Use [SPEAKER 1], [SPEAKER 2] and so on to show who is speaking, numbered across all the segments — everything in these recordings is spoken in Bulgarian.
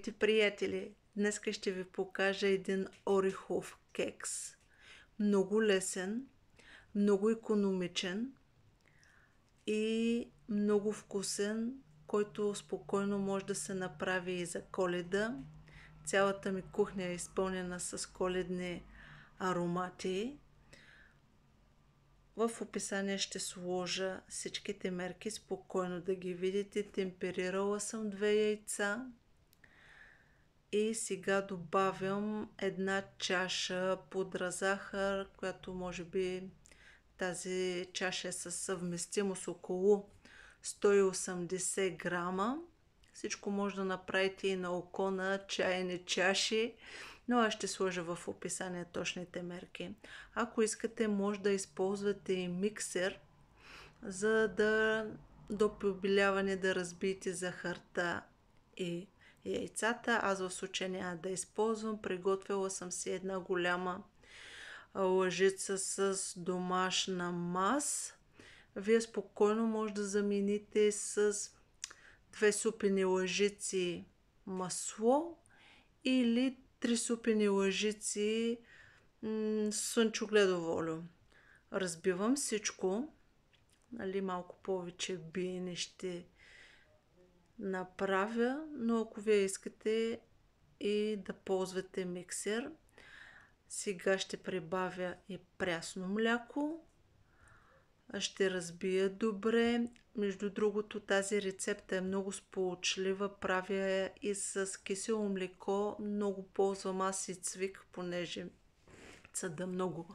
[SPEAKER 1] Здравейте, приятели! Днес ще ви покажа един орехов кекс. Много лесен, много икономичен и много вкусен, който спокойно може да се направи и за Коледа. Цялата ми кухня е изпълнена с коледни аромати. В описание ще сложа всичките мерки, спокойно да ги видите. Темперирала съм 2 яйца. И сега добавям една чаша пудра захар, която може би тази чаша е със съвместимост около 180 грама. Всичко може да направите и на око на чайни чаши, но аз ще сложа в описание точните мерки. Ако искате, може да използвате и миксер, за да до побеляване да разбиете захарта и яйцата. Аз в случая няма да използвам. Приготвила съм си една голяма лъжица с домашна мас. Вие спокойно може да замените с 2 супени лъжици масло или 3 супени лъжици слънчогледово олио. Разбивам всичко. Малко повече биене ще направя, но ако вие искате и да ползвате миксер, сега ще прибавя и прясно мляко. Ще разбия добре. Между другото, тази рецепта е много сполучлива. Правя я и с кисело млеко. Много ползвам аз и цвик, понеже цъда много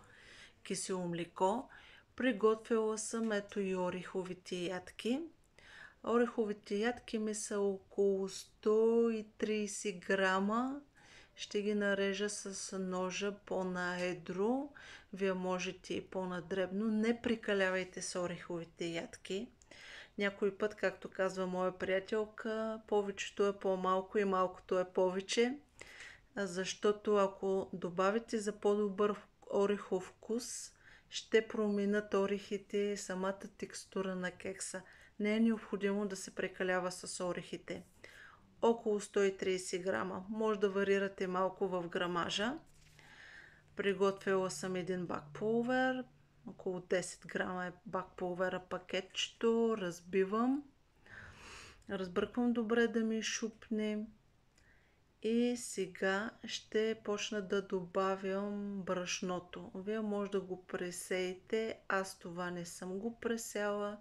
[SPEAKER 1] кисело млеко. Приготвила съм ето и ореховите ядки. Ореховите ядки ми са около 130 грама. Ще ги нарежа с ножа по-наедро. Вие можете и по-надребно. Не прекалявайте с ореховите ядки. Някой път, както казва моя приятелка, повечето е по-малко и малкото е повече. Защото ако добавите за по-добър орехов вкус, ще променят орехите самата текстура на кекса. Не е необходимо да се прекалява с орехите. Около 130 грама. Може да варирате малко в грамажа. Приготвила съм един бакпулвер. Около 10 грама е бакпулвера пакетчето. Разбивам. Разбърквам добре да ми шупне. И сега ще почна да добавям брашното. Вие може да го пресеете. Аз това не съм го пресяла.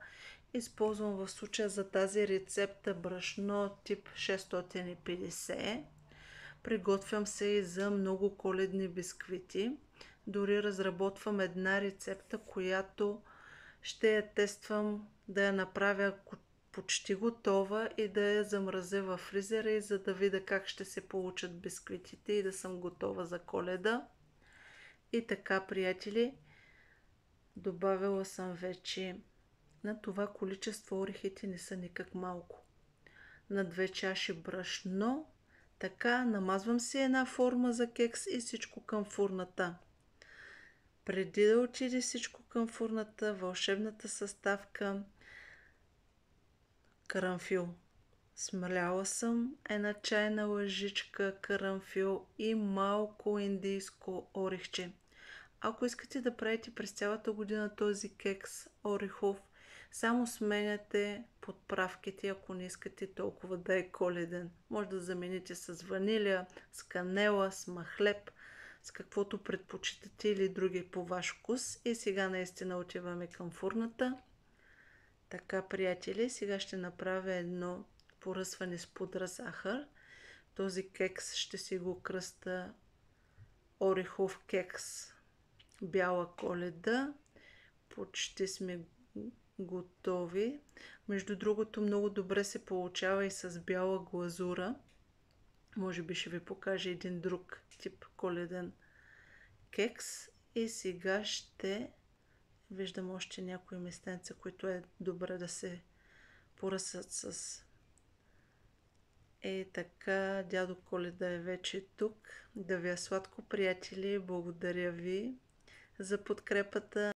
[SPEAKER 1] Използвам в случая за тази рецепта брашно тип 650. Приготвям се и за много коледни бисквити. Дори разработвам една рецепта, която ще я тествам да я направя почти готова и да я замразя в фризера, и за да видя как ще се получат бисквитите и да съм готова за Коледа. И така, приятели, добавила съм вече на това количество орехите, не са никак малко. На 2 чаши брашно. Така, намазвам си една форма за кекс и всичко към фурната. Преди да отиде всичко към фурната, вълшебната съставка карамфил. Смаляла съм една чайна лъжичка карамфил и малко индийско орехче. Ако искате да правите през цялата година този кекс орехов, само сменяте подправките, ако не искате толкова да е коледен. Може да замените с ванилия, с канела, с махлеб, с каквото предпочитате или други по ваш вкус. И сега наистина отиваме към фурната. Така, приятели, сега ще направя едно поръсване с пудра захар. Този кекс ще си го кръста орехов кекс бяла Коледа. Почти сме готови. Между другото, много добре се получава и с бяла глазура. Може би ще ви покажа един друг тип коледен кекс. И сега ще виждам още някои местенца, които е добре да се поръсат с... така, дядо Коледа е вече тук. Да ви е сладко, приятели. Благодаря ви за подкрепата.